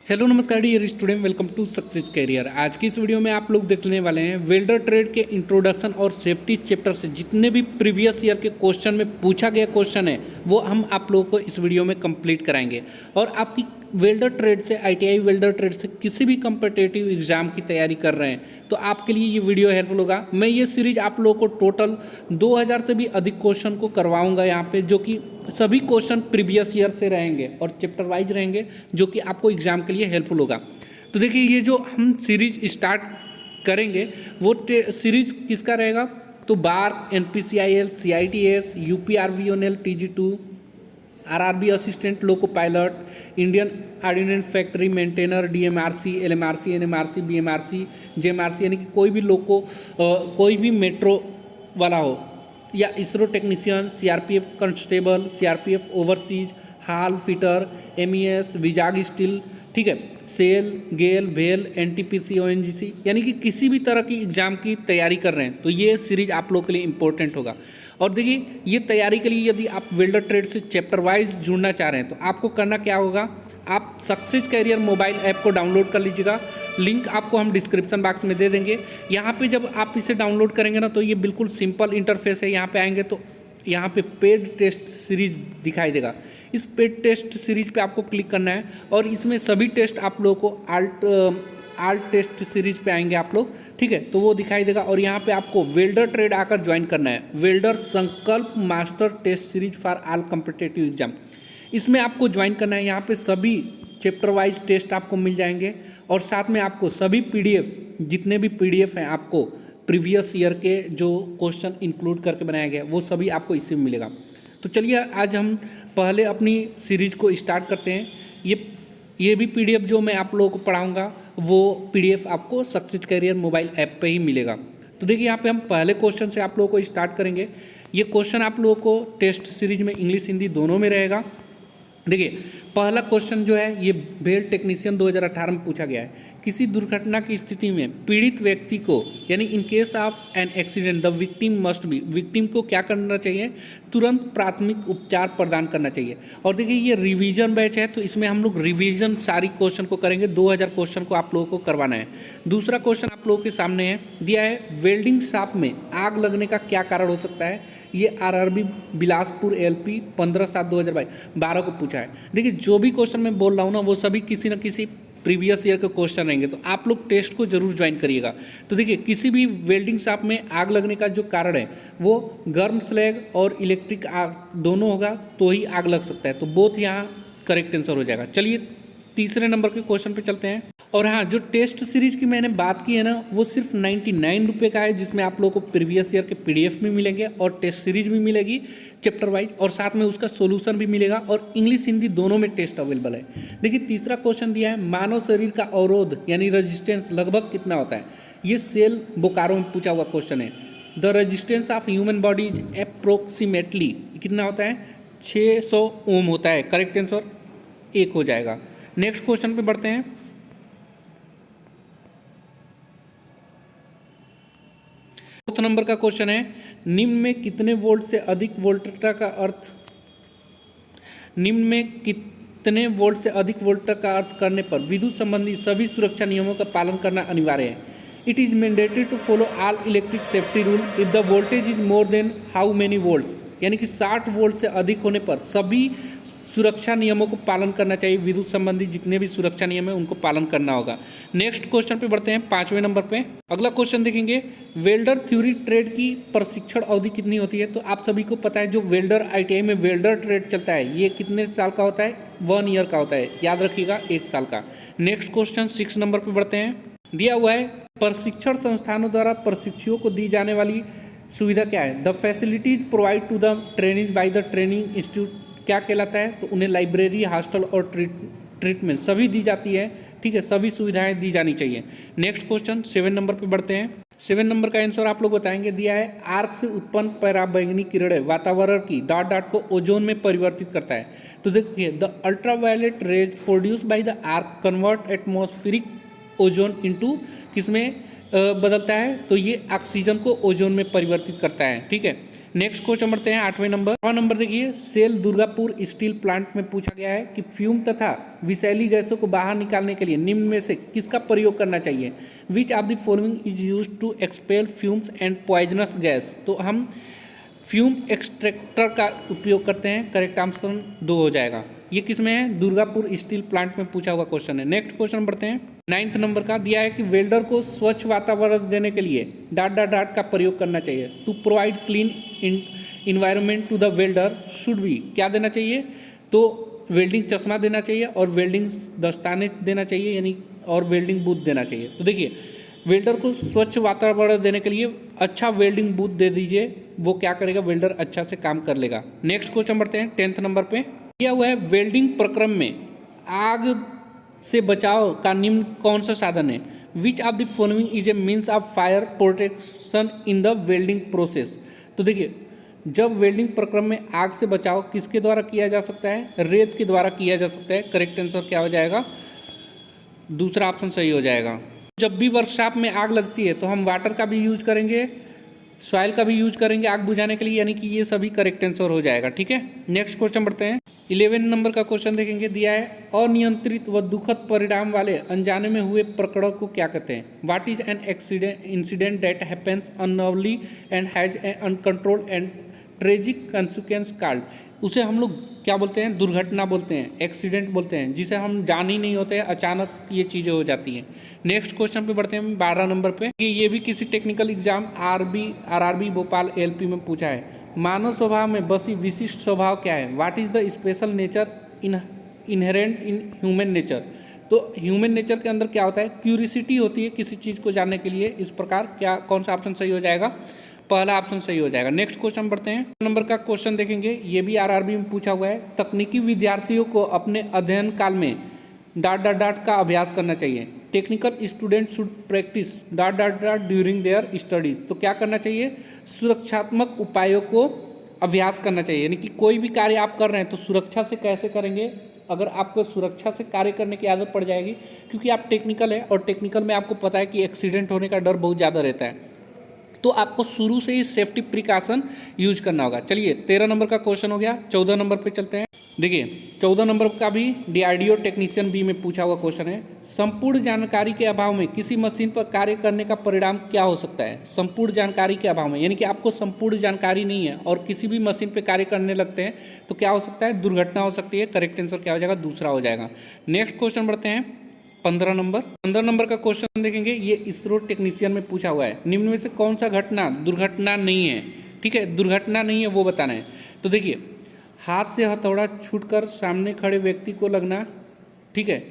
Hello नमस्कार dear student, welcome to success career. आज की इस वीडियो में आप लोग देखने वाले हैं वेल्डर ट्रेड के इंट्रोडक्शन और सेफ्टी चैप्टर से जितने भी प्रीवियस ईयर के क्वेश्चन में पूछा गया क्वेश्चन है वो हम आप लोगों को इस वीडियो में कंप्लीट कराएंगे। और आपकी वेल्डर ट्रेड से आईटीआई वेल्डर ट्रेड से किसी भी कम्पिटिटिव एग्जाम की तैयारी कर रहे हैं तो आपके लिए ये वीडियो हेल्पफुल होगा। मैं ये सीरीज आप लोगों को टोटल 2000 से भी अधिक क्वेश्चन को करवाऊंगा यहाँ पे, जो कि सभी क्वेश्चन प्रीवियस ईयर से रहेंगे और चैप्टर वाइज रहेंगे, जो कि आपको एग्जाम के लिए हेल्पफुल होगा। तो देखिए, ये जो हम सीरीज स्टार्ट करेंगे वो सीरीज किसका रहेगा, तो बार, NPCIL, CITS, UPRVONL, TG two, RRB assistant loco pilot, Indian ordnance factory maintainer, DMRC, LMRC, NMRC, BMRC, JMRC, यानी कि कोई भी लोको कोई भी मेट्रो वाला हो, या ISRO technician, CRPF constable, CRPF overseas, HAL fitter, MES, Vizag steel, ठीक है, सेल, गेल, भेल, एनटीपीसी, ओएनजीसी, यानी कि किसी भी तरह की एग्जाम की तैयारी कर रहे हैं तो ये सीरीज आप लोग के लिए इंपॉर्टेंट होगा। और देखिए, ये तैयारी के लिए यदि आप वेल्डर ट्रेड से चैप्टर वाइज जुड़ना चाह रहे हैं तो आपको करना क्या होगा, आप सक्सेस कैरियर मोबाइल ऐप को डाउनलोड कर लीजिएगा। लिंक आपको हम डिस्क्रिप्शन बॉक्स में दे देंगे। यहाँ पे जब आप इसे डाउनलोड करेंगे ना तो ये बिल्कुल सिंपल इंटरफेस है। यहाँ पे आएंगे तो यहाँ पे पेड टेस्ट सीरीज दिखाई देगा। इस पेड टेस्ट सीरीज पे आपको क्लिक करना है और इसमें सभी टेस्ट आप लोगों को आल टेस्ट सीरीज पे आएंगे आप लोग, ठीक है, तो वो दिखाई देगा। और यहाँ पे आपको वेल्डर ट्रेड आकर ज्वाइन करना है, welder Sankalp master test series for all competitive exam, इसमें आपको ज्वाइन करना है। यहाँ पे सभी चैप्टर वाइज टेस्ट आपको मिल जाएंगे और साथ में आपको सभी पीडीएफ, जितने भी पीडीएफ हैं आपको प्रीवियस ईयर के जो क्वेश्चन इंक्लूड करके बनाया गया वो सभी आपको इसी में मिलेगा। तो चलिए आज हम पहले अपनी सीरीज़ को स्टार्ट करते हैं। ये भी पीडीएफ जो मैं आप लोगों को पढ़ाऊँगा वो पीडीएफ आपको सक्सेस कैरियर मोबाइल ऐप पे ही मिलेगा। तो देखिए, यहाँ पे हम पहले क्वेश्चन से आप लोगों को स्टार्ट करेंगे। ये क्वेश्चन आप लोगों को टेस्ट सीरीज में इंग्लिश हिंदी दोनों में रहेगा। देखिए, पहला क्वेश्चन जो है ये भेल टेक्नीशियन 2018 में पूछा गया है। किसी दुर्घटना की स्थिति में पीड़ित व्यक्ति को, यानी in case of an accident the victim must be, victim को क्या करना चाहिए, तुरंत प्राथमिक उपचार प्रदान करना चाहिए। और देखिए, ये रिवीजन बैच है तो इसमें हम लोग रिवीजन सारी क्वेश्चन को करेंगे। 2000 क्वेश्चन को आप लोगों को करवाना है। दूसरा क्वेश्चन आप लोगों के सामने है, दिया है वेल्डिंग शॉप में आग लगने का क्या कारण हो सकता है। ये आरआरबी बिलासपुर एलपी 15/7/2012 को पूछा है। देखिए, जो भी क्वेश्चन मैं बोल रहा हूँ ना वो सभी किसी न किसी प्रीवियस ईयर के क्वेश्चन रहेंगे, तो आप लोग टेस्ट को जरूर ज्वाइन करिएगा। तो देखिए, किसी भी वेल्डिंग शॉप में आग लगने का जो कारण है वो गर्म स्लैग और इलेक्ट्रिक आग दोनों होगा तो ही आग लग सकता है, तो बोथ यहाँ करेक्ट आंसर हो जाएगा। चलिए तीसरे नंबर के क्वेश्चन पे चलते हैं। और हाँ, जो टेस्ट सीरीज की मैंने बात की है ना वो सिर्फ 99 रुपये का है, जिसमें आप लोगों को प्रीवियस ईयर के पीडीएफ भी मिलेंगे और टेस्ट सीरीज भी मिलेगी चैप्टर वाइज, और साथ में उसका सोल्यूशन भी मिलेगा और इंग्लिश हिंदी दोनों में टेस्ट अवेलेबल है। देखिए, तीसरा क्वेश्चन दिया है, मानव शरीर का अवरोध यानी रेजिस्टेंस लगभग कितना होता है। ये सेल बोकारो में पूछा हुआ क्वेश्चन है। The resistance of human body is approximately कितना होता है, 600 ओम होता है। करेक्ट आंसर 1 हो जाएगा। नेक्स्ट क्वेश्चन पे बढ़ते हैं। चौथा नंबर का क्वेश्चन है, निम्न में कितने वोल्ट से अधिक वोल्टेज का अर्थ, निम्न में कितने वोल्ट से अधिक वोल्टेज का अर्थ करने पर विद्युत संबंधी सभी सुरक्षा नियमों का पालन करना अनिवार्य है। It is mandatory to follow all electric safety rule if the voltage is more than how many volts, यानी कि 60 वोल्ट से अधिक होने पर सभी सुरक्षा नियमों को पालन करना चाहिए। विद्युत संबंधी जितने भी सुरक्षा नियम है उनको पालन करना होगा। नेक्स्ट क्वेश्चन पे बढ़ते हैं, 5वें नंबर पे। अगला क्वेश्चन देखेंगे, वेल्डर थ्योरी ट्रेड की प्रशिक्षण अवधि कितनी होती है। तो आप सभी को पता है जो वेल्डर आईटीआई में वेल्डर ट्रेड चलता है ये कितने साल का होता है, 1 ईयर का होता है, याद रखिएगा 1 साल का। नेक्स्ट क्वेश्चन 6 नंबर पर बढ़ते हैं। दिया हुआ है, प्रशिक्षण संस्थानों द्वारा प्रशिक्षुओं को दी जाने वाली सुविधा क्या है। The facilities provide to the training by the training institute क्या कहलाता है, तो उन्हें लाइब्रेरी, हॉस्टल और ट्रीटमेंट सभी दी जाती है, ठीक है, सभी सुविधाएं दी जानी चाहिए। नेक्स्ट क्वेश्चन 7 नंबर पे बढ़ते हैं। 7 नंबर का आंसर आप लोग बताएंगे। दिया है, आर्क से उत्पन्न पराबैंगनी किरणें वातावरण की डॉट को ओजोन में परिवर्तित करता है। तो देखिए, the ultraviolet rays produce by the arc convert atmospheric ozone into किसमें बदलता है, तो ये ऑक्सीजन को ओजोन में परिवर्तित करता है, ठीक है। नेक्स्ट क्वेश्चन बढ़ते हैं 8वें नंबर। 8वां नंबर देखिए, सेल दुर्गापुर स्टील प्लांट में पूछा गया है कि फ्यूम तथा विषैली गैसों को बाहर निकालने के लिए निम्न में से किसका प्रयोग करना चाहिए। Which of the following is use to expel fumes and poisonous gas. तो हम फ्यूम एक्सट्रैक्टर का उपयोग करते हैं। करेक्ट आंसर 2 हो जाएगा। ये किस में है, दुर्गापुर स्टील प्लांट में पूछा हुआ क्वेश्चन है। नेक्स्ट क्वेश्चन बढ़ते हैं 9th नंबर का। दिया है कि वेल्डर को स्वच्छ वातावरण देने के लिए डॉट डॉट डॉट का प्रयोग करना चाहिए। To provide clean environment to the welder should be, क्या देना चाहिए, तो वेल्डिंग चश्मा देना चाहिए और वेल्डिंग दस्ताने देना चाहिए, यानी और वेल्डिंग बूथ देना चाहिए। तो देखिए, वेल्डर को स्वच्छ वातावरण देने के लिए अच्छा वेल्डिंग बूथ दे दीजिए, वो क्या करेगा, वेल्डर अच्छा से काम कर लेगा। नेक्स्ट क्वेश्चन बढ़ते हैं 10th नंबर पे। दिया हुआ है वेल्डिंग प्रक्रम में आग से बचाव का निम्न कौन सा साधन है। Which of the following is a means of fire protection in the welding process. तो देखिए, जब वेल्डिंग प्रक्रम में आग से बचाव किसके द्वारा किया जा सकता है, रेत के द्वारा किया जा सकता है। करेक्ट आंसर क्या हो जाएगा, दूसरा ऑप्शन सही हो जाएगा। जब भी वर्कशॉप में आग लगती है तो हम वाटर का भी यूज करेंगे, सॉइल का भी यूज करेंगे आग बुझाने के लिए, यानी कि ये सभी करेक्ट आंसर हो जाएगा। ठीक है, नेक्स्ट क्वेश्चन बढ़ते हैं 11 नंबर का क्वेश्चन देखेंगे। दिया है अनियंत्रित व दुखद परिणाम वाले अनजाने में हुए प्रकरण को क्या कहते हैं। What is an accident incident that happens unknowingly and has a uncontrolled and tragic consequence called. उसे हम लोग क्या बोलते हैं, दुर्घटना बोलते हैं, एक्सीडेंट बोलते हैं, जिसे हम जान ही नहीं होते, अचानक ये चीज़ें हो जाती हैं। नेक्स्ट क्वेश्चन पे बढ़ते हैं 12 नंबर पे। ये भी किसी technical exam RRB Bhopal LP में पूछा है। मानव स्वभाव में बसी विशिष्ट स्वभाव क्या है। What is the special nature inherent in human nature. तो ह्यूमन नेचर के अंदर क्या होता है, क्यूरियोसिटी होती है किसी चीज़ को जानने के लिए। इस प्रकार क्या, कौन सा ऑप्शन सही हो जाएगा, पहला ऑप्शन सही हो जाएगा। नेक्स्ट क्वेश्चन बढ़ते हैं नंबर का क्वेश्चन देखेंगे। ये भी आरआरबी में पूछा हुआ है। तकनीकी विद्यार्थियों को अपने अध्ययन काल में डॉट डॉट डॉट का अभ्यास करना चाहिए। Technical student should practice dot dot dot during their studies. तो क्या करना चाहिए, सुरक्षात्मक उपायों को अभ्यास करना चाहिए, यानी कि कोई भी कार्य आप कर रहे हैं तो सुरक्षा से कैसे करेंगे। अगर आपको सुरक्षा से कार्य करने की आदत पड़ जाएगी, क्योंकि आप टेक्निकल है और टेक्निकल में आपको पता है कि एक्सीडेंट होने का डर बहुत ज़्यादा रहता है, तो आपको शुरू से ही सेफ्टी प्रिकॉशन यूज करना होगा। चलिए 13 नंबर का क्वेश्चन हो गया। 14 नंबर पे चलते हैं। देखिए 14 नंबर का भी डीआरडीओ टेक्नीशियन बी में पूछा हुआ क्वेश्चन है। संपूर्ण जानकारी के अभाव में किसी मशीन पर कार्य करने का परिणाम क्या हो सकता है। संपूर्ण जानकारी के अभाव में, यानी कि आपको संपूर्ण जानकारी नहीं है और किसी भी मशीन पर कार्य करने लगते हैं तो क्या हो सकता है, दुर्घटना हो सकती है। करेक्ट आंसर क्या हो जाएगा, दूसरा हो जाएगा। नेक्स्ट क्वेश्चन बढ़ते हैं 15 नंबर का क्वेश्चन देखेंगे। ये इसरो टेक्नीशियन में पूछा हुआ है। निम्न में से कौन सा घटना दुर्घटना नहीं है। ठीक है, दुर्घटना नहीं है वो बताना है। तो देखिए, हाथ से हथौड़ा छूटकर सामने खड़े व्यक्ति को लगना, ठीक है,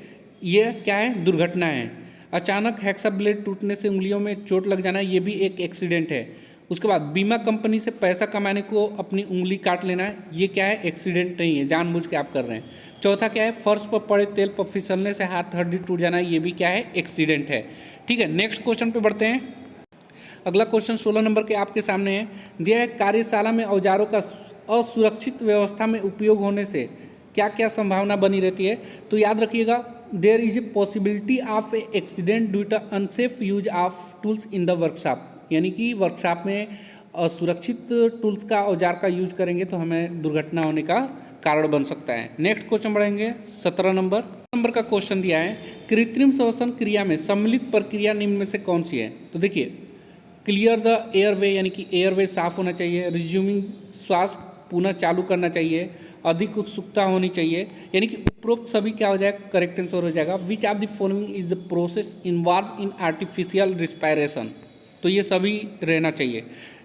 ये क्या है, दुर्घटना है। अचानक हैक्सा ब्लेड टूटने से उंगलियों में चोट लग जाना, ये भी एक एक्सीडेंट है। उसके बाद बीमा कंपनी से पैसा कमाने को अपनी उंगली काट लेना, ये क्या है, एक्सीडेंट नहीं है, जानबूझ के आप कर रहे हैं। चौथा क्या है, फर्श पर पड़े तेल पर फिसलने से हाथ हड्डी टूट जाना, ये भी क्या है, एक्सीडेंट है। ठीक है, नेक्स्ट क्वेश्चन पे बढ़ते हैं। अगला क्वेश्चन 16 नंबर के आपके सामने है। दिया है कार्यशाला में औजारों का असुरक्षित व्यवस्था में उपयोग होने से क्या क्या संभावना बनी रहती है। तो याद रखिएगा, there is a possibility of a accident due to unsafe use of tools in the workshop, यानी कि वर्कशॉप में असुरक्षित टूल्स का, औजार का यूज करेंगे तो हमें दुर्घटना होने का कारण बन सकता है। नेक्स्ट क्वेश्चन बढ़ेंगे 17 नंबर का क्वेश्चन दिया है। कृत्रिम श्वसन क्रिया में सम्मिलित प्रक्रिया निम्न में से कौन सी है। तो देखिए, क्लियर द एयरवे, यानी कि एयरवे साफ होना चाहिए। रिज्यूमिंग, श्वास पुनः चालू करना चाहिए। अधिक उत्सुकता होनी चाहिए, यानी कि उपरोक्त सभी क्या हो जाएगा, करेक्ट आंसर हो जाएगा। विच of the following is the process involve in artificial respiration. तो ये सभी रहना चाहिए।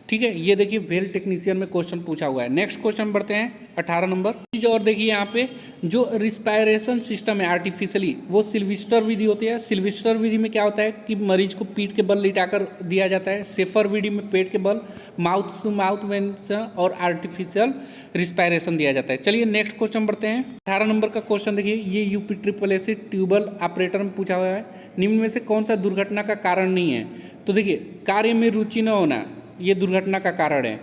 ठीक है, ये देखिए वेल टेक्नीशियन में क्वेश्चन पूछा हुआ है। नेक्स्ट क्वेश्चन बढ़ते हैं 18 नंबर। चीज और देखिए, यहाँ पे जो रिस्पायरेशन सिस्टम है आर्टिफिशियली, वो सिल्वेस्टर विधि होती है। सिल्वेस्टर विधि में क्या होता है कि मरीज को पीठ के बल लिटाकर दिया जाता है। सेफर विधि में पेट के बल, माउथ टू माउथ वेंटिलेशन और आर्टिफिशियल रिस्पायरेशन दिया जाता है। चलिए नेक्स्ट क्वेश्चन बढ़ते हैं। 18 नंबर का क्वेश्चन देखिए, ये UP triple SC tubewell operator में पूछा हुआ है। निम्न में से कौन सा दुर्घटना का कारण नहीं है। तो देखिए, कार्य में रुचि न होना, ये दुर्घटना का कारण है।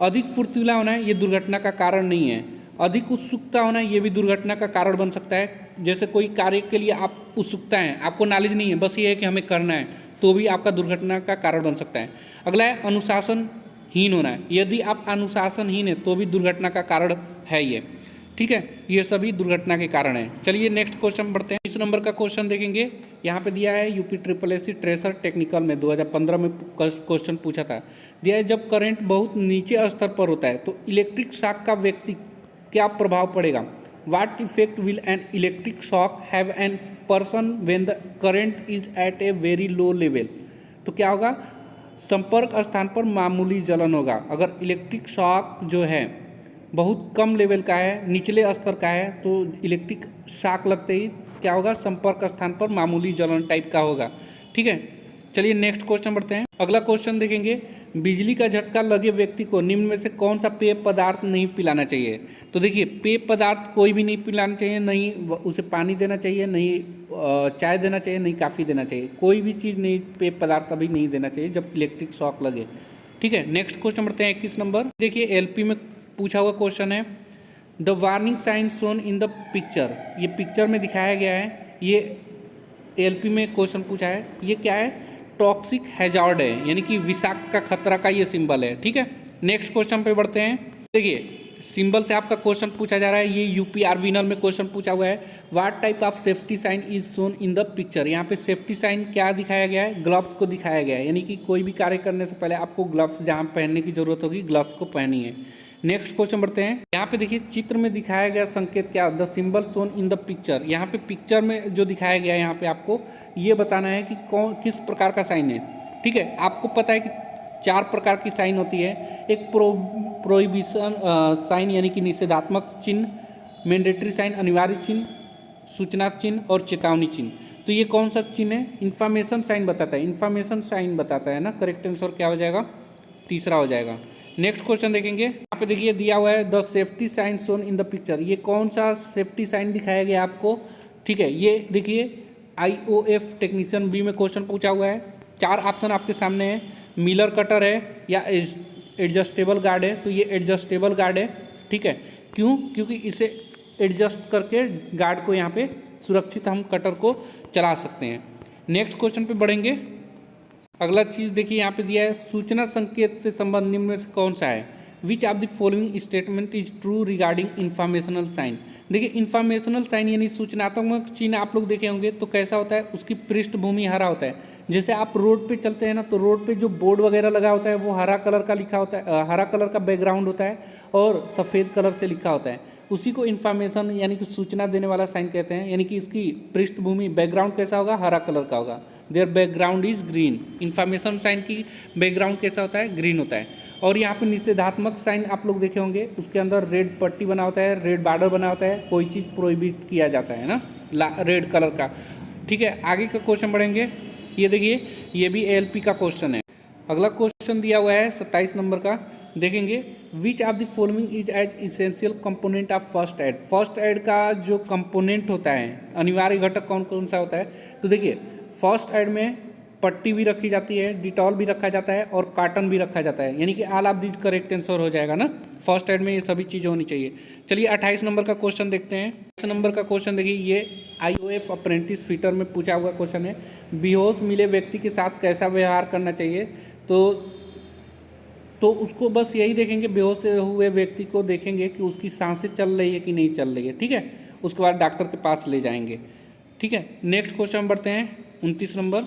अधिक फुर्तीला होना है, ये दुर्घटना का कारण नहीं है। अधिक उत्सुकता होना, ये भी दुर्घटना का कारण बन सकता है। जैसे कोई कार्य के लिए आप उत्सुकता हैं, आपको नॉलेज नहीं है, बस ये है कि हमें करना है, तो भी आपका दुर्घटना का कारण बन सकता है। अगला है अनुशासन, हीन होना है। यदि आप अनुशासनहीन है तो भी दुर्घटना का कारण है ये। ठीक है, ये सभी दुर्घटना के कारण है। चलिए नेक्स्ट क्वेश्चन बढ़ते हैं। 20 नंबर का क्वेश्चन देखेंगे। यहाँ पे दिया है UP triple S C tracer technical में 2015 में क्वेश्चन पूछा था। दिया है जब करंट बहुत नीचे स्तर पर होता है तो इलेक्ट्रिक शॉक का व्यक्ति क्या प्रभाव पड़ेगा। What effect will an electric shock have an person when the current is at a very low level. तो क्या होगा, संपर्क स्थान पर मामूली जलन होगा। अगर इलेक्ट्रिक शॉक जो है बहुत कम लेवल का है, निचले स्तर का है, तो इलेक्ट्रिक शॉक लगते ही क्या होगा, संपर्क स्थान पर मामूली जलन टाइप का होगा। ठीक है, चलिए नेक्स्ट क्वेश्चन बढ़ते हैं। अगला क्वेश्चन देखेंगे, बिजली का झटका लगे व्यक्ति को निम्न में से कौन सा पेय पदार्थ नहीं पिलाना चाहिए। तो देखिए, पेय पदार्थ कोई भी नहीं पिलाना चाहिए, नहीं उसे पानी देना चाहिए, नहीं चाय देना चाहिए, नहीं कॉफ़ी देना चाहिए, कोई भी चीज़ नहीं, पेय पदार्थ अभी नहीं देना चाहिए जब इलेक्ट्रिक शॉक लगे। ठीक है, नेक्स्ट क्वेश्चन बढ़ते हैं 21 नंबर। देखिए एलपी में पूछा हुआ क्वेश्चन है, the warning sign shown in the picture. ये पिक्चर में दिखाया गया है, ये एलपी में क्वेश्चन पूछा है, ये क्या है, टॉक्सिक हैजार्ड है, यानी कि विषाक्त का खतरा का ये सिंबल है। ठीक है, नेक्स्ट क्वेश्चन पे बढ़ते हैं। देखिए सिंबल से आपका क्वेश्चन पूछा जा रहा है, ये यूपीआर विनर में क्वेश्चन पूछा हुआ है, what type of safety sign is shown in the picture. यहाँ पे सेफ्टी साइन क्या दिखाया गया है, ग्लव्स को दिखाया गया है, यानी कि कोई भी कार्य करने से पहले आपको ग्लव्स जहाँ पहनने की जरूरत होगी ग्लव्स को पहनिए। नेक्स्ट क्वेश्चन बढ़ते हैं। यहाँ पे देखिए चित्र में दिखाया गया संकेत क्या, the symbol shown in the picture. यहाँ पे पिक्चर में जो दिखाया गया है, यहाँ पे आपको ये बताना है कि कौन किस प्रकार का साइन है। ठीक है, आपको पता है कि 4 प्रकार की साइन होती है, एक प्रोहिबिशन साइन यानी कि निषेधात्मक चिन्ह, मैंडेटरी साइन अनिवार्य चिन्ह, सूचना चिन्ह और चेतावनी चिन्ह। तो ये कौन सा चिन्ह है, इन्फॉर्मेशन साइन बताता है, इन्फॉर्मेशन साइन बताता है ना। करेक्ट आंसर क्या हो जाएगा, तीसरा हो जाएगा। नेक्स्ट क्वेश्चन देखेंगे, यहाँ पे देखिए दिया हुआ है the safety sign shown in the picture. ये कौन सा सेफ्टी साइन दिखाया गया आपको। ठीक है, ये देखिए IOF टेक्नीशियन बी में क्वेश्चन पूछा हुआ है। 4 ऑप्शन आपके सामने है, मिलर कटर है या एडजस्टेबल गार्ड है। तो ये एडजस्टेबल गार्ड है। ठीक है, क्यों, क्योंकि इसे एडजस्ट करके गार्ड को यहाँ पे सुरक्षित हम कटर को चला सकते हैं। नेक्स्ट क्वेश्चन पे बढ़ेंगे। अगला चीज़ देखिए यहाँ पे दिया है, सूचना संकेत से संबंध निम्न में से कौन सा है, which of the following statement is true regarding informational sign. देखिए इन्फॉर्मेशनल साइन यानी सूचनात्मक चिन्ह आप लोग देखे होंगे, तो कैसा होता है, उसकी पृष्ठभूमि हरा होता है। जैसे आप रोड पे चलते हैं ना, तो रोड पे जो बोर्ड वगैरह लगा होता है वो हरा कलर का लिखा होता है, हरा कलर का बैकग्राउंड होता है और सफ़ेद कलर से लिखा होता है, उसी को इन्फॉर्मेशन यानी कि सूचना देने वाला साइन कहते हैं। यानी कि इसकी पृष्ठभूमि बैकग्राउंड कैसा होगा, हरा कलर का होगा, their background is green. Information sign की बैकग्राउंड कैसा होता है, ग्रीन होता है। और यहाँ पे निषेधात्मक साइन आप लोग देखे होंगे, उसके अंदर रेड पट्टी बना होता है, रेड बॉर्डर बना होता है, कोई चीज़ प्रोहिबिट किया जाता है ना, रेड कलर का। ठीक है, आगे का क्वेश्चन बढ़ेंगे। ये देखिए, ये भी ALP का क्वेश्चन है। अगला क्वेश्चन दिया हुआ है 27 नंबर का, देखेंगे, which of the following is as essential component of first aid. First aid का जो कंपोनेंट होता है, अनिवार्य घटक कौन कौन सा होता है। तो देखिए फर्स्ट एड में पट्टी भी रखी जाती है, डिटॉल भी रखा जाता है और कॉटन भी रखा जाता है, यानी कि all of this correct answer हो जाएगा ना। फर्स्ट एड में ये सभी चीज़ें होनी चाहिए। चलिए 28 नंबर का क्वेश्चन देखते हैं। 28 नंबर का क्वेश्चन देखिए, ये IOF अप्रेंटिस फिटर में पूछा हुआ क्वेश्चन है, बेहोश मिले व्यक्ति के साथ कैसा व्यवहार करना चाहिए। तो उसको बस यही देखेंगे, बेहोश हुए व्यक्ति को देखेंगे कि उसकी सांसें चल रही है कि नहीं चल रही है। ठीक है, उसके बाद डॉक्टर के पास ले जाएंगे। ठीक है, नेक्स्ट क्वेश्चन बढ़ते हैं। 29 नंबर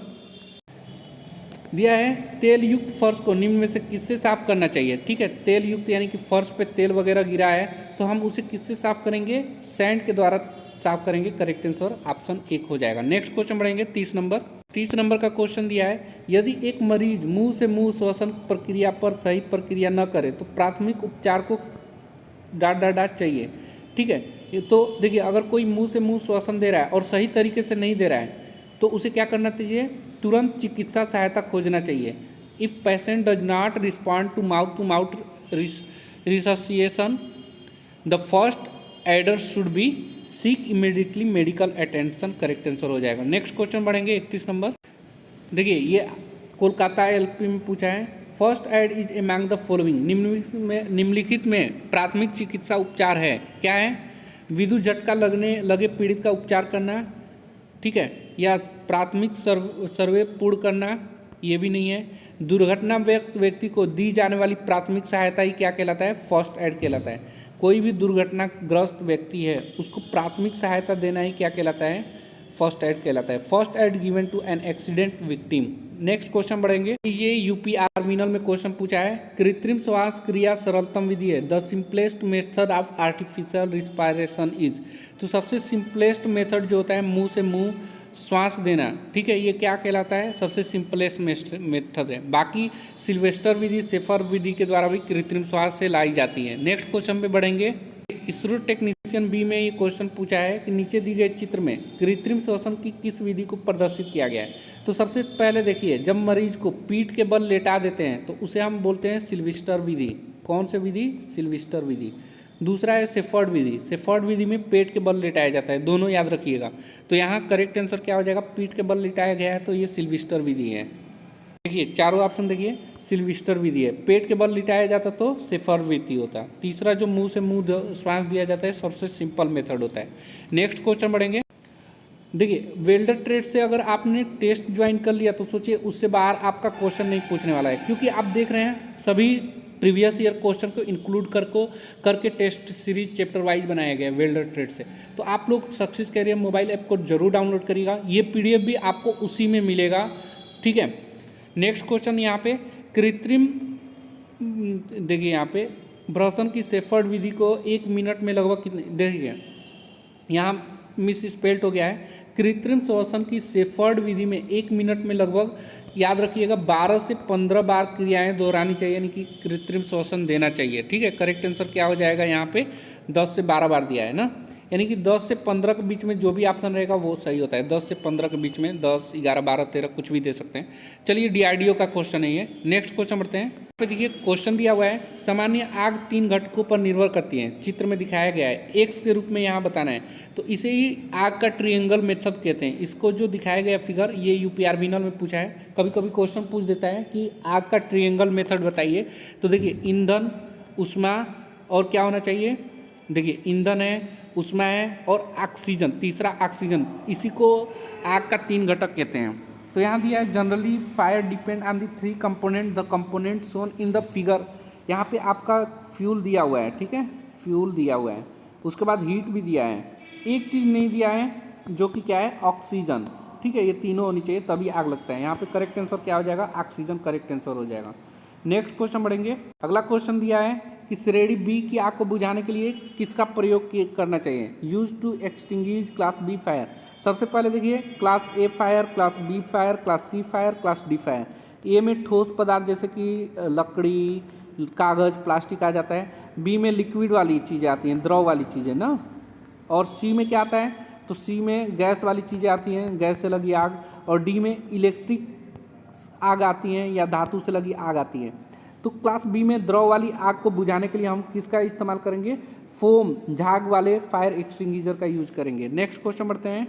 दिया है, तेल युक्त फर्श को निम्न में से किससे साफ करना चाहिए। ठीक है, तेल युक्त यानी कि फर्श पे तेल वगैरह गिरा है, तो हम उसे किससे साफ करेंगे, सैंड के द्वारा साफ करेंगे। करेक्ट आंसर ऑप्शन 1 हो जाएगा। नेक्स्ट क्वेश्चन बढ़ेंगे 30 नंबर। 30 नंबर का क्वेश्चन दिया है, यदि एक मरीज मुंह से मुंह श्वसन प्रक्रिया पर सही प्रक्रिया न करे तो प्राथमिक उपचार को डाट चाहिए। ठीक है, तो देखिए अगर कोई मुंह से मुंह श्वसन दे रहा है और सही तरीके से नहीं दे रहा है तो उसे क्या करना चाहिए, तुरंत चिकित्सा सहायता खोजना चाहिए। If patient does not respond to mouth resuscitation the first aider should be seek immediately medical attention. Correct answer हो जाएगा। नेक्स्ट क्वेश्चन बढ़ेंगे 31 नंबर। देखिए ये कोलकाता LP में पूछा है, first add is among the following. निम्नलिखित में प्राथमिक चिकित्सा उपचार है, क्या है, विद्युत झटका लगे पीड़ित का उपचार करना। ठीक है, या प्राथमिक सर्वे पूर्ण करना, ये भी नहीं है। दुर्घटनाग्रस्त व्यक्ति को दी जाने वाली प्राथमिक सहायता ही क्या कहलाता है? फर्स्ट एड कहलाता है। कोई भी दुर्घटनाग्रस्त व्यक्ति है उसको प्राथमिक सहायता देना ही क्या कहलाता है? फर्स्ट एड कहलाता है। First aid given to an accident victim. Next question बढ़ेंगे। ये यूपीआर मिनल में क्वेश्चन पूछा है, कृत्रिम श्वास क्रिया सरलतम विधि है। The simplest method of artificial respiration is. तो सबसे सिंपलेस्ट मेथड जो होता है मुंह से मुंह श्वास देना, ठीक है, ये क्या कहलाता है? सबसे सिंपलेस्ट मेथड है। बाकी सिल्वेस्टर विधि, सेफर विधि के द्वारा भी कृत्रिम श्वास से लाई जाती है। नेक्स्ट क्वेश्चन पे बढ़ेंगे। इसरो टेक्नीशियन बी में ये क्वेश्चन पूछा है कि नीचे दी गए चित्र में कृत्रिम श्वसन की किस विधि को प्रदर्शित किया गया है? तो सबसे पहले देखिए, जब मरीज को पीठ के बल लेटा देते हैं तो उसे हम बोलते हैं सिल्वेस्टर विधि। कौन सी विधि? सिल्वेस्टर विधि। दूसरा है सेफर्ड विधि। सेफर्ड विधि में पेट के बल लेटाया जाता है, दोनों याद रखिएगा। तो यहाँ करेक्ट आंसर क्या हो जाएगा? पीठ के बल लेटाया गया है तो ये सिल्वेस्टर विधि है। देखिए चारों ऑप्शन देखिए, सिल्वेस्टर विधि है। पेट के बल लिटाया जाता तो सेफर विधि होता। तीसरा जो मुंह से मुंह श्वास दिया जाता है सबसे सिंपल मेथड होता है। नेक्स्ट क्वेश्चन बढ़ेंगे। देखिए वेल्डर ट्रेड से अगर आपने टेस्ट ज्वाइन कर लिया तो सोचिए उससे बाहर आपका क्वेश्चन नहीं पूछने वाला है, क्योंकि आप देख रहे हैं सभी प्रीवियस ईयर क्वेश्चन को इंक्लूड करके टेस्ट सीरीज चैप्टर वाइज बनाया गया है वेल्डर ट्रेड से। तो आप लोग सक्सेस कैरियर मोबाइल ऐप को जरूर डाउनलोड करिएगा, ये पीडीएफ भी आपको उसी में मिलेगा, ठीक है। नेक्स्ट क्वेश्चन यहाँ पे कृत्रिम, देखिए यहाँ पे ब्रसन की सेफर्ड विधि को 1 मिनट में लगभग कितने, देखिए यहाँ मिस स्पेल्ट हो गया है। कृत्रिम श्वसन की सेफर्ड विधि में 1 मिनट में लगभग, याद रखिएगा, 12 से 15 बार क्रियाएं दोहरानी चाहिए, यानी कि कृत्रिम श्वसन देना चाहिए, ठीक है। करेक्ट आंसर क्या हो जाएगा? यहाँ पे 10 से 12 बार दिया है ना, यानी कि 10 से 15 के बीच में जो भी ऑप्शन रहेगा वो सही होता है। 10 से 15 के बीच में 10, 11, 12, 13 कुछ भी दे सकते हैं। चलिए डीआरडीओ का क्वेश्चन है ये। नेक्स्ट क्वेश्चन बढ़ते हैं। यहाँ पे देखिए क्वेश्चन दिया हुआ है, सामान्य आग 3 घटकों पर निर्भर करती है, चित्र में दिखाया गया है, एक्स के रूप में यहाँ बताना है। तो इसे ही आग का ट्रायंगल मेथड कहते हैं। इसको जो दिखाया गया फिगर, ये यूपीआर विनल में पूछा है। कभी कभी क्वेश्चन पूछ देता है कि आग का ट्रायंगल मेथड बताइए। तो देखिए ईंधन, ऊष्मा और क्या होना चाहिए? देखिए ईंधन है, ऊष्मा है और ऑक्सीजन, तीसरा ऑक्सीजन, इसी को आग का 3 घटक कहते हैं। तो यहाँ दिया है generally fire depend on the 3 component, the component shown in the figure. यहाँ पे आपका फ्यूल दिया हुआ है, ठीक है, फ्यूल दिया हुआ है, उसके बाद हीट भी दिया है। एक चीज़ नहीं दिया है जो कि क्या है? ऑक्सीजन, ठीक है। ये तीनों होनी चाहिए तभी आग लगता है। यहाँ पे करेक्ट आंसर क्या हो जाएगा? ऑक्सीजन करेक्ट आंसर हो जाएगा। नेक्स्ट क्वेश्चन बढ़ेंगे। अगला क्वेश्चन दिया है कि श्रेणी बी की आग को बुझाने के लिए किसका प्रयोग करना चाहिए? Use to extinguish class B fire. सबसे पहले देखिए class A fire, class B fire, class C fire, class D fire. A में ठोस पदार्थ जैसे कि लकड़ी, कागज़, प्लास्टिक आ जाता है। बी में लिक्विड वाली चीज़ें आती हैं, द्रव वाली चीज़ें ना। और सी में क्या आता है? तो सी में गैस वाली चीज़ें आती हैं, गैस से लगी आग। और डी में इलेक्ट्रिक आग आती हैं या धातु से लगी आग आती है। तो क्लास बी में द्रव वाली आग को बुझाने के लिए हम किसका इस्तेमाल करेंगे? फोम, झाग वाले फायर एक्सटिंग्विशर का यूज करेंगे। नेक्स्ट क्वेश्चन बढ़ते हैं।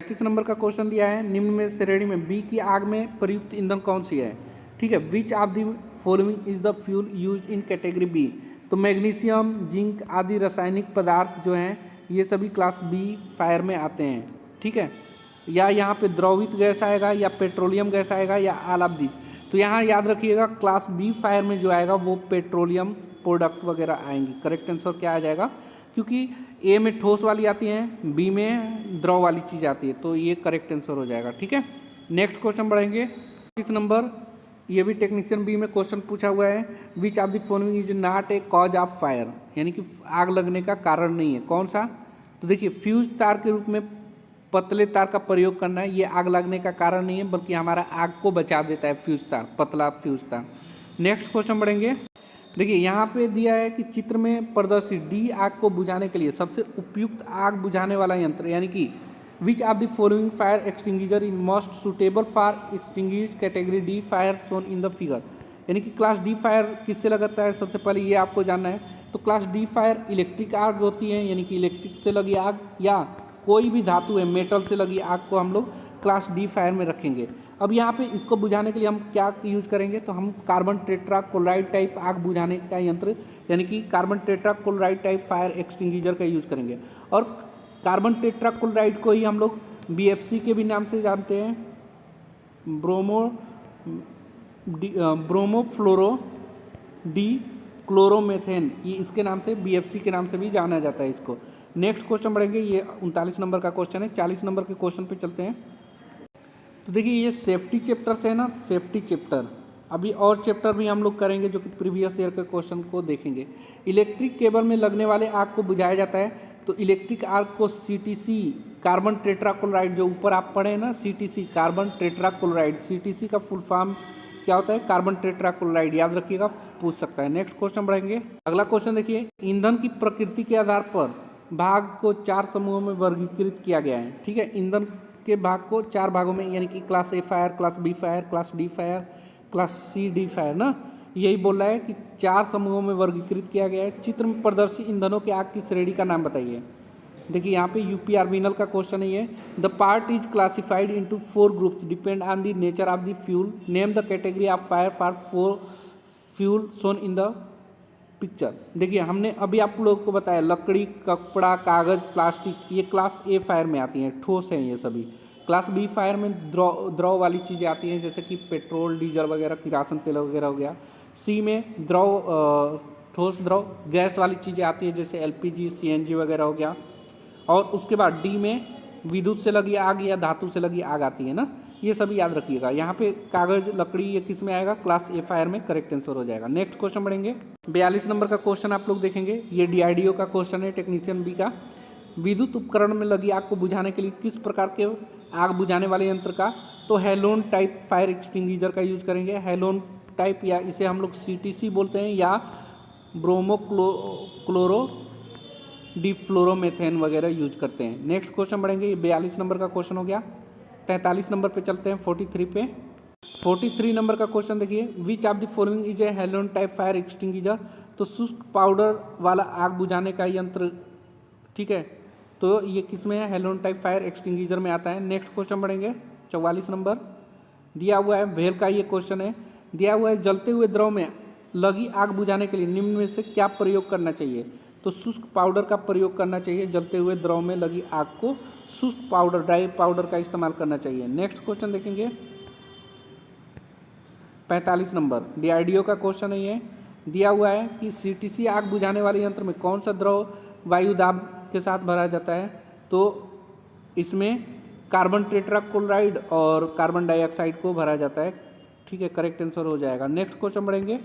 35 नंबर का क्वेश्चन दिया है, निम्न में श्रेणी में बी की आग में प्रयुक्त ईंधन कौन सी है? ठीक है, which of the following is the fuel use in category B. तो मैग्नीशियम, जिंक आदि रासायनिक पदार्थ जो हैं ये सभी क्लास बी फायर में आते हैं, ठीक है। या यहाँ पे द्रवित गैस आएगा या पेट्रोलियम गैस आएगा या ऑल ऑफ दिस। तो यहाँ याद रखिएगा क्लास बी फायर में जो आएगा वो पेट्रोलियम प्रोडक्ट वगैरह आएंगी। करेक्ट आंसर क्या आ जाएगा? क्योंकि ए में ठोस वाली आती हैं, बी में द्रव वाली चीज़ आती है, तो ये करेक्ट आंसर हो जाएगा, ठीक है। नेक्स्ट क्वेश्चन बढ़ेंगे। 30 नंबर, ये भी टेक्नीशियन बी में क्वेश्चन पूछा हुआ है, which of the following is not a cause of fire, यानी कि आग लगने का कारण नहीं है, कौन सा? तो देखिए फ्यूज तार के रूप में पतले तार का प्रयोग करना है, ये आग लगने का कारण नहीं है, बल्कि हमारा आग को बचा देता है फ्यूज तार, पतला फ्यूज तार। नेक्स्ट क्वेश्चन बढ़ेंगे। देखिए यहाँ पे दिया है कि चित्र में प्रदर्शित डी आग को बुझाने के लिए सबसे उपयुक्त आग बुझाने वाला यंत्र, यानी कि विच of the following fire extinguisher is most suitable for extinguish category D fire shown in the figure. यानी कि क्लास डी फायर किससे लगता है? सबसे पहले ये आपको जानना है। तो क्लास डी फायर इलेक्ट्रिक आग होती है, यानी कि इलेक्ट्रिक से लगी आग, या कोई भी धातु है मेटल से लगी आग को हम लोग क्लास डी फायर में रखेंगे। अब यहाँ पे इसको बुझाने के लिए हम क्या यूज करेंगे? तो हम कार्बन टेट्राक्लोराइड टाइप आग बुझाने का यंत्र, यानी कि carbon tetrachloride type fire extinguisher का यूज करेंगे। और कार्बन टेट्राक्लोराइड को ही हम लोग BFC के भी नाम से जानते हैं, ब्रोमो ब्रोमोफ्लोरो डी क्लोरोमेथेन, ये इसके नाम से BFC के नाम से भी जाना जाता है इसको। नेक्स्ट क्वेश्चन बढ़ेंगे, ये 39 नंबर का क्वेश्चन है। 40 नंबर के क्वेश्चन पे चलते हैं। तो देखिए ये सेफ्टी चैप्टर से है ना, सेफ्टी चैप्टर। अभी और चैप्टर भी हम लोग करेंगे जो कि प्रीवियस ईयर के क्वेश्चन को देखेंगे। इलेक्ट्रिक केबल में लगने वाले आग को बुझाया जाता है, तो इलेक्ट्रिक आग को CTC कार्बन टेट्राक्लोराइड, जो ऊपर आप पढ़े हैं ना CTC कार्बन टेट्राक्लोराइड, CTC का फुल फॉर्म क्या होता है? कार्बन टेट्राक्लोराइड, याद रखिएगा, पूछ सकता है। नेक्स्ट क्वेश्चन बढ़ेंगे। अगला क्वेश्चन देखिए, ईंधन की प्रकृति के आधार पर भाग को 4 समूहों में वर्गीकृत किया गया है। ठीक है, ईंधन के भाग को 4 भागों में, यानी कि class A fire, class B fire, class D fire, class C, D fire ना, यही बोल रहा है कि 4 समूहों में वर्गीकृत किया गया है। चित्र में प्रदर्शित ईंधनों के आग की श्रेणी का नाम बताइए। देखिए यहाँ पे UP आर्विनल का क्वेश्चन है ये। The part is classified into 4 groups depend on the nature of the fuel, name the category of fire for 4 fuel shown in the picture. देखिए हमने अभी आप लोगों को बताया, लकड़ी, कपड़ा, कागज, प्लास्टिक, ये क्लास A फायर में आती हैं, ठोस हैं ये सभी। क्लास B फायर में द्रव वाली चीज़ें आती हैं, जैसे कि पेट्रोल, डीजल वगैरह, किरासन तेल वगैरह हो गया। C में ठोस द्रव गैस वाली चीज़ें आती हैं, जैसे LPG, CNG वगैरह हो गया। और उसके बाद D में विद्युत से लगी आग या धातु से लगी आग आती है ना, ये सभी याद रखिएगा। यहाँ पे कागज, लकड़ी, ये किस में आएगा? क्लास A फायर में करेक्ट आंसर हो जाएगा। नेक्स्ट क्वेश्चन बढ़ेंगे। 42 नंबर का क्वेश्चन आप लोग देखेंगे, ये DRDO का क्वेश्चन है, टेक्नीशियन B का। विद्युत उपकरण में लगी आग को बुझाने के लिए किस प्रकार के आग बुझाने वाले यंत्र का? तो हेलोन टाइप फायर एक्सटिंग्विशर का यूज करेंगे। हेलोन टाइप, या इसे हम लोग CTC बोलते हैं, या ब्रोमोक्लोरो डिफ्लोरोमेथेन वगैरह यूज करते हैं। नेक्स्ट क्वेश्चन बढ़ेंगे, ये 42 नंबर का क्वेश्चन हो गया। 43 नंबर पे चलते हैं, 43 पे। 43 नंबर का क्वेश्चन देखिए, विच of the following is a halon type fire extinguisher? तो शुष्क पाउडर वाला आग बुझाने का यंत्र, ठीक है, तो ये किस में है? हेलोन टाइप फायर एक्सटिंग्विशर में आता है। नेक्स्ट क्वेश्चन बढ़ेंगे, 44 नंबर दिया हुआ है, वेल का ये क्वेश्चन है। दिया हुआ है, जलते हुए द्रव में लगी आग बुझाने के लिए निम्न में से क्या प्रयोग करना चाहिए? तो शुष्क पाउडर का प्रयोग करना चाहिए। जलते हुए द्रव में लगी आग को शुष्क पाउडर, ड्राई पाउडर का इस्तेमाल करना चाहिए। नेक्स्ट क्वेश्चन देखेंगे, 45 नंबर DRDO का क्वेश्चन है ये। दिया हुआ है कि CTC आग बुझाने वाले यंत्र में कौन सा द्रव वायु दाब के साथ भरा जाता है? तो इसमें कार्बन टेट्राक्लोराइड और कार्बन डाइऑक्साइड को भरा जाता है। ठीक है, करेक्ट आंसर हो जाएगा। नेक्स्ट क्वेश्चन बढ़ेंगे,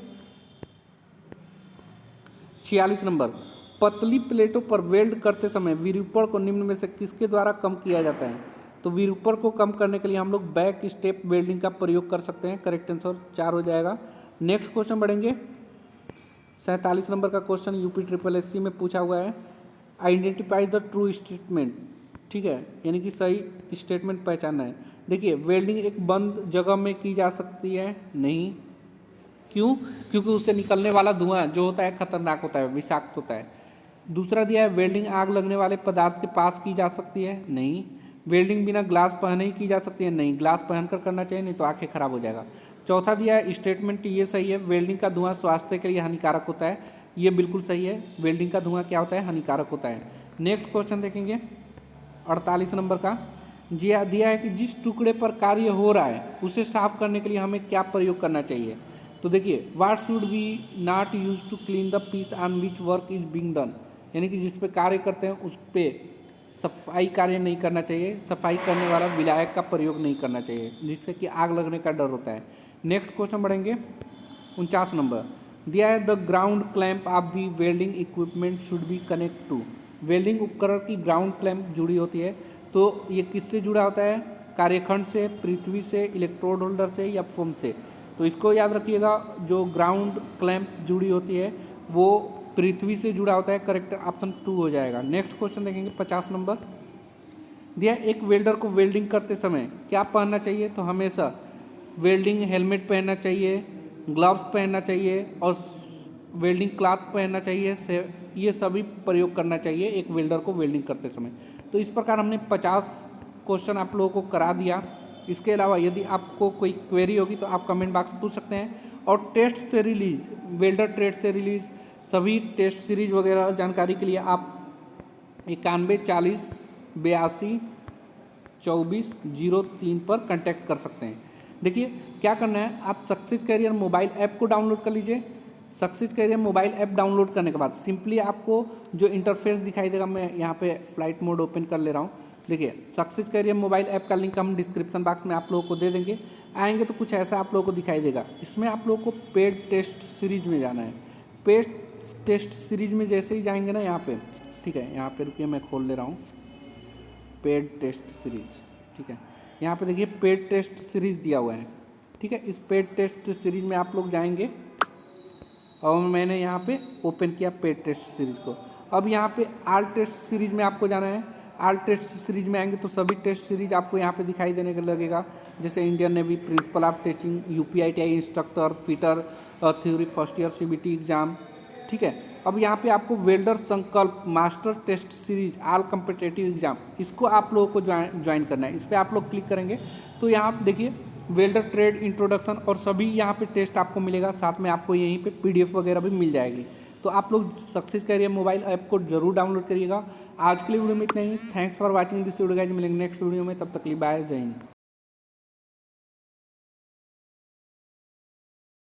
46 नंबर, पतली प्लेटों पर वेल्ड करते समय विरूपण को निम्न में से किसके द्वारा कम किया जाता है? तो विरूपण को कम करने के लिए हम लोग बैक स्टेप वेल्डिंग का प्रयोग कर सकते हैं। करेक्ट आंसर 4 हो जाएगा। नेक्स्ट क्वेश्चन बढ़ेंगे, 47 नंबर का क्वेश्चन UP SSC में पूछा हुआ है। आइडेंटिफाई द ट्रू स्टेटमेंट, ठीक है, यानी कि सही स्टेटमेंट पहचानना है। देखिए वेल्डिंग एक बंद जगह में की जा सकती है? नहीं। क्यों? क्योंकि उससे निकलने वाला धुआं जो होता है खतरनाक होता है, विषाक्त होता है। दूसरा दिया है, वेल्डिंग आग लगने वाले पदार्थ के पास की जा सकती है? नहीं। वेल्डिंग बिना ग्लास पहने ही की जा सकती है? नहीं, ग्लास पहनकर करना चाहिए, नहीं तो आंखें खराब हो जाएगा। चौथा दिया है, स्टेटमेंट ये सही है, वेल्डिंग का धुआं स्वास्थ्य के लिए हानिकारक होता है। ये बिल्कुल सही है, वेल्डिंग का धुआं क्या होता है? हानिकारक होता है। नेक्स्ट क्वेश्चन देखेंगे, 48 नंबर का दिया है कि जिस टुकड़े पर कार्य हो रहा है उसे साफ करने के लिए हमें क्या प्रयोग करना चाहिए? तो देखिए, what should we not use to clean the piece on which work is being done, यानी कि जिस पे कार्य करते हैं उस पर सफाई कार्य नहीं करना चाहिए। सफाई करने वाला विलायक का प्रयोग नहीं करना चाहिए, जिससे कि आग लगने का डर होता है। नेक्स्ट क्वेश्चन बढ़ेंगे, 49 नंबर दिया है, the ground clamp of the welding equipment should be connect to. वेल्डिंग उपकरण की ग्राउंड क्लैंप जुड़ी होती है, तो ये किससे जुड़ा होता है? कार्यखंड से, पृथ्वी से, इलेक्ट्रोड होल्डर से, या फोम से? तो इसको याद रखिएगा, जो ग्राउंड क्लैंप जुड़ी होती है वो पृथ्वी से जुड़ा होता है। करेक्ट ऑप्शन 2 हो जाएगा। नेक्स्ट क्वेश्चन देखेंगे, 50 नंबर दिया, एक वेल्डर को वेल्डिंग करते समय क्या पहनना चाहिए? तो हमेशा वेल्डिंग हेलमेट पहनना चाहिए, ग्लव्स पहनना चाहिए और वेल्डिंग क्लॉथ पहनना चाहिए। ये सभी प्रयोग करना चाहिए एक वेल्डर को वेल्डिंग करते समय। तो इस प्रकार हमने 50 क्वेश्चन आप लोगों को करा दिया। इसके अलावा यदि आपको कोई क्वेरी होगी तो आप कमेंट बॉक्स पूछ सकते हैं। और टेस्ट से रिलीज, वेल्डर ट्रेड से रिलीज सभी टेस्ट सीरीज वगैरह जानकारी के लिए आप 91 40 82 24 03 पर कांटेक्ट कर सकते हैं। देखिए क्या करना है, आप सक्सेस कैरियर मोबाइल ऐप को डाउनलोड कर लीजिए। Success career mobile app download करने के बाद सिंपली आपको जो इंटरफेस दिखाई देगा, मैं यहाँ पे फ्लाइट मोड ओपन कर ले रहा हूँ। देखिए सक्सेस कैरियर मोबाइल ऐप का लिंक हम डिस्क्रिप्शन बॉक्स में आप लोगों को दे देंगे। आएंगे तो कुछ ऐसा आप लोगों को दिखाई देगा। इसमें आप लोगों को पेड टेस्ट सीरीज में जाना है। पेड टेस्ट सीरीज में जैसे ही जाएंगे ना यहाँ पे, ठीक है, यहाँ पे रुकिए मैं खोल ले रहा हूँ पेड टेस्ट सीरीज। ठीक है, यहाँ पे देखिए पेड टेस्ट सीरीज दिया हुआ है। ठीक है, इस पेड टेस्ट सीरीज में आप लोग जाएंगे और मैंने यहाँ पे ओपन किया पेड टेस्ट सीरीज को। अब यहाँ पे आल टेस्ट सीरीज में आपको जाना है। आल टेस्ट सीरीज में आएंगे तो सभी टेस्ट सीरीज आपको यहाँ पे दिखाई देने का लगेगा, जैसे Indian Navy, principal of teaching, UPITI instructor, fitter, theory first year CBT exam. ठीक है, अब यहाँ पे आपको welder Sankalp master test series all competitive exam, इसको आप लोगों को ज्वाइन करना है। इस पर आप लोग क्लिक करेंगे तो यहाँ पे देखिए वेल्डर ट्रेड इंट्रोडक्शन और सभी यहाँ पे टेस्ट आपको मिलेगा। साथ में आपको यहीं पे PDF वगैरह भी मिल जाएगी। तो आप लोग सक्सेस कैरियर मोबाइल ऐप को जरूर डाउनलोड करिएगा। आज के लिए वीडियो में इतना ही। Thanks for watching this video guys. मिलेंगे नेक्स्ट वीडियो में, तब तक के लिए बाय, जय हिंद।